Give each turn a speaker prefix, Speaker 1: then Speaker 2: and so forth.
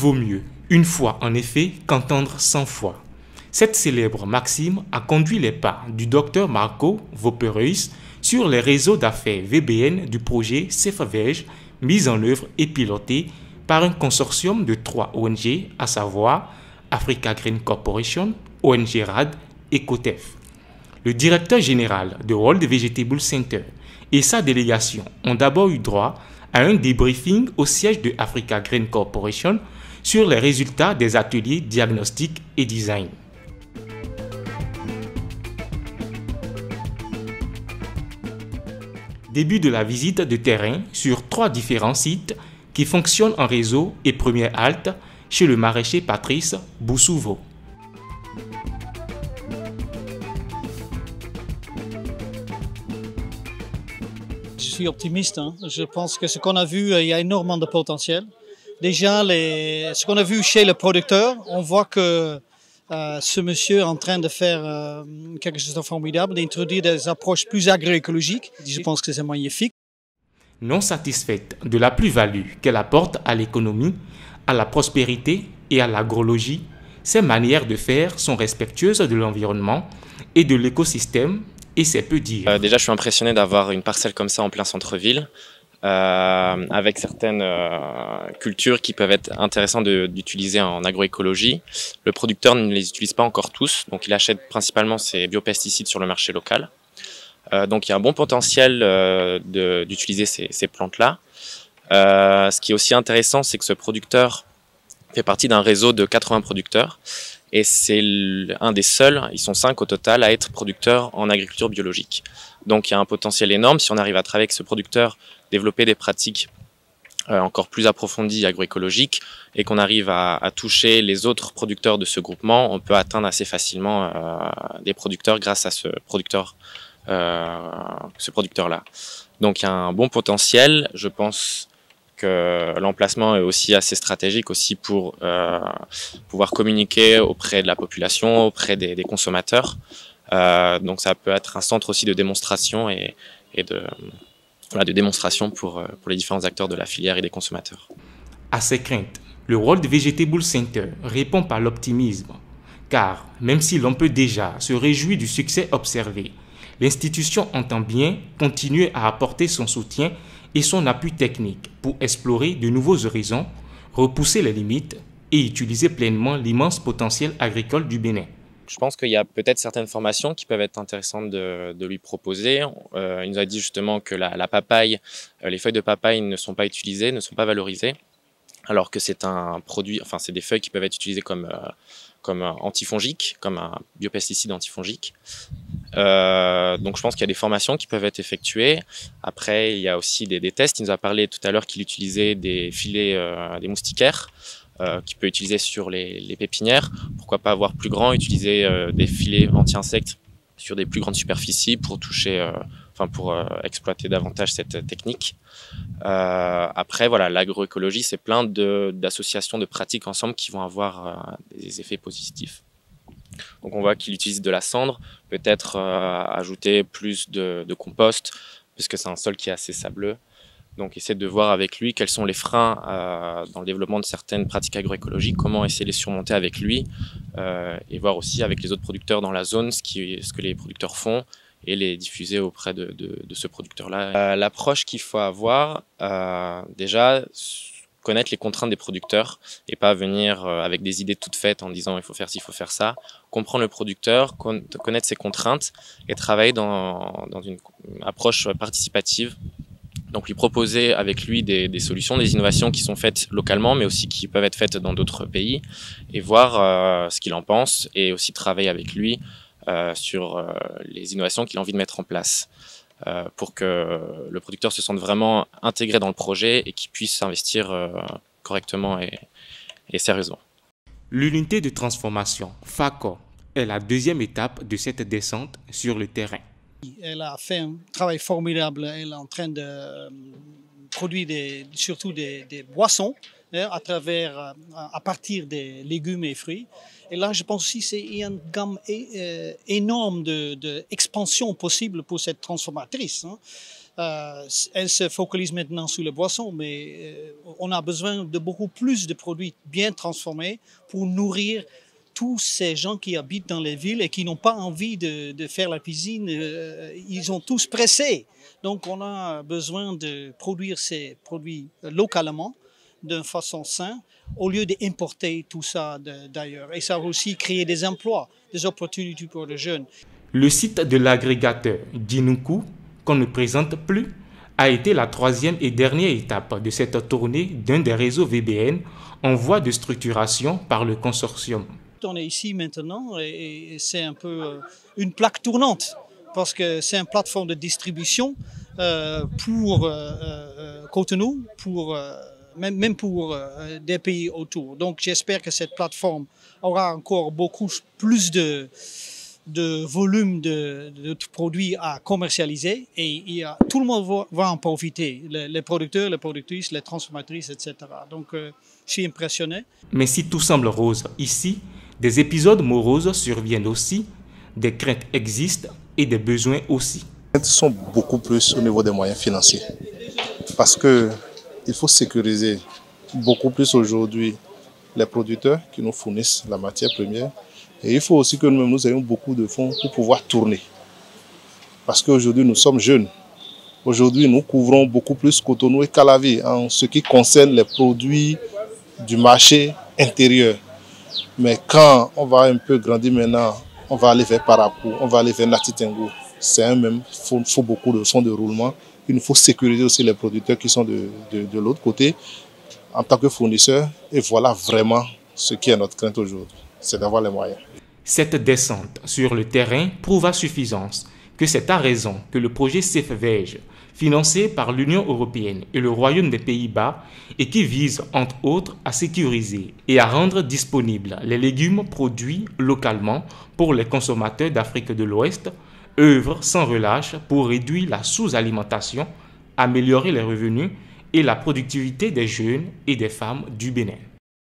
Speaker 1: vaut mieux une fois en effet qu'entendre 100 fois. Cette célèbre maxime a conduit les pas du docteur Marco Vopereus sur les réseaux d'affaires VBN du projet CEFAVEJ, mis en œuvre et piloté par un consortium de 3 ONG, à savoir Africa Green Corporation, ONG RAD et COTEF. Le directeur général de World Vegetable Center et sa délégation ont d'abord eu droit à un débriefing au siège de Africa Green Corporation sur les résultats des ateliers diagnostic et design. Début de la visite de terrain sur 3 différents sites qui fonctionnent en réseau et première halte chez le maraîcher Patrice Boussouveau.
Speaker 2: Je suis optimiste. Je pense que ce qu'on a vu, il y a énormément de potentiel. Déjà, ce qu'on a vu chez le producteur, on voit que ce monsieur est en train de faire quelque chose de formidable, d'introduire des approches plus agroécologiques. Je pense que c'est magnifique.
Speaker 1: Non satisfaite de la plus-value qu'elle apporte à l'économie, à la prospérité et à l'agrologie, ses manières de faire sont respectueuses de l'environnement et de l'écosystème, et c'est peu dire.
Speaker 3: Déjà, je suis impressionné d'avoir une parcelle comme ça en plein centre-ville, avec certaines cultures qui peuvent être intéressantes d'utiliser en agroécologie. Le producteur ne les utilise pas encore tous, donc il achète principalement ses biopesticides sur le marché local. Donc il y a un bon potentiel d'utiliser ces plantes-là. Ce qui est aussi intéressant, c'est que ce producteur fait partie d'un réseau de 80 producteurs et c'est un des seuls, ils sont 5 au total, à être producteurs en agriculture biologique. Donc il y a un potentiel énorme. Si on arrive à travailler avec ce producteur, développer des pratiques encore plus approfondies agroécologiques et qu'on arrive à toucher les autres producteurs de ce groupement, on peut atteindre assez facilement des producteurs grâce à ce producteur-là. Donc il y a un bon potentiel. Je pense que l'emplacement est aussi assez stratégique aussi pour pouvoir communiquer auprès de la population, auprès des consommateurs. Donc ça peut être un centre aussi de démonstration et de démonstration pour les différents acteurs de la filière et des consommateurs.
Speaker 1: À ces craintes, le World Vegetable Center répond par l'optimisme, car même si l'on peut déjà se réjouir du succès observé, l'institution entend bien continuer à apporter son soutien et son appui technique pour explorer de nouveaux horizons, repousser les limites et utiliser pleinement l'immense potentiel agricole du Bénin.
Speaker 3: Je pense qu'il y a peut-être certaines formations qui peuvent être intéressantes de lui proposer. Il nous a dit justement que la papaye, les feuilles de papaye ne sont pas utilisées, ne sont pas valorisées, alors que c'est un produit, enfin c'est des feuilles qui peuvent être utilisées comme antifongiques, comme un biopesticide antifongique. Donc je pense qu'il y a des formations qui peuvent être effectuées. Après, il y a aussi des tests. Il nous a parlé tout à l'heure qu'il utilisait des filets, des moustiquaires, qu'il peut utiliser sur les pépinières. Pourquoi pas avoir plus grand, utiliser des filets anti-insectes sur des plus grandes superficies pour toucher, pour exploiter davantage cette technique. Après, voilà, l'agroécologie, c'est plein d'associations de pratiques ensemble qui vont avoir des effets positifs. Donc on voit qu'il utilise de la cendre, peut-être ajouter plus de compost, puisque c'est un sol qui est assez sableux. Donc essayer de voir avec lui quels sont les freins dans le développement de certaines pratiques agroécologiques, comment essayer de les surmonter avec lui, et voir aussi avec les autres producteurs dans la zone ce que les producteurs font et les diffuser auprès de ce producteur-là. L'approche qu'il faut avoir, déjà, connaître les contraintes des producteurs et pas venir avec des idées toutes faites en disant il faut faire ci, il faut faire ça. Comprendre le producteur, connaître ses contraintes et travailler dans une approche participative. Donc lui proposer avec lui des solutions, des innovations qui sont faites localement mais aussi qui peuvent être faites dans d'autres pays et voir ce qu'il en pense et aussi travailler avec lui sur les innovations qu'il a envie de mettre en place. Pour que le producteur se sente vraiment intégré dans le projet et qu'il puisse s'investir correctement et sérieusement.
Speaker 1: L'unité de transformation, FACO, est la deuxième étape de cette descente sur le terrain.
Speaker 2: Elle a fait un travail formidable. Elle est en train de produire surtout des boissons à partir des légumes et fruits. Et là, je pense aussi qu'il y a une gamme énorme d'expansion possible pour cette transformatrice. Elle se focalise maintenant sur les boissons, mais on a besoin de beaucoup plus de produits bien transformés pour nourrir tous ces gens qui habitent dans les villes et qui n'ont pas envie de faire la cuisine. Ils sont tous pressés. Donc on a besoin de produire ces produits localement, d'une façon saine, au lieu d'importer tout ça d'ailleurs. Et ça va aussi créer des emplois, des opportunités pour les jeunes.
Speaker 1: Le site de l'agrégateur Jinuku, qu'on ne présente plus, a été la troisième et dernière étape de cette tournée d'un des réseaux VBN en voie de structuration par le consortium.
Speaker 2: On est ici maintenant et c'est un peu une plaque tournante parce que c'est une plateforme de distribution pour Cotonou, même pour des pays autour. Donc j'espère que cette plateforme aura encore beaucoup plus de volume de produits à commercialiser et tout le monde va en profiter, les producteurs, les productrices, les transformatrices, etc. Donc je suis impressionné.
Speaker 1: Mais si tout semble rose ici, des épisodes moroses surviennent aussi, des craintes existent et des besoins aussi.
Speaker 4: Les craintes sont beaucoup plus au niveau des moyens financiers parce qu'il faut sécuriser beaucoup plus aujourd'hui les producteurs qui nous fournissent la matière première. Et il faut aussi que nous ayons beaucoup de fonds pour pouvoir tourner. Parce qu'aujourd'hui, nous sommes jeunes. Aujourd'hui, nous couvrons beaucoup plus Cotonou et Calavi en ce qui concerne les produits du marché intérieur. Mais quand on va un peu grandir maintenant, on va aller vers Parapou, on va aller vers Natitengo. C'est un même, il faut beaucoup de fonds de roulement. Il nous faut sécuriser aussi les producteurs qui sont de l'autre côté en tant que fournisseurs. Et voilà vraiment ce qui est notre crainte aujourd'hui, c'est d'avoir les moyens.
Speaker 1: Cette descente sur le terrain prouve à suffisance que c'est à raison que le projet SafeVeg, financé par l'Union européenne et le Royaume des Pays-Bas et qui vise entre autres à sécuriser et à rendre disponibles les légumes produits localement pour les consommateurs d'Afrique de l'Ouest, œuvre sans relâche pour réduire la sous-alimentation, améliorer les revenus et la productivité des jeunes et des femmes du Bénin.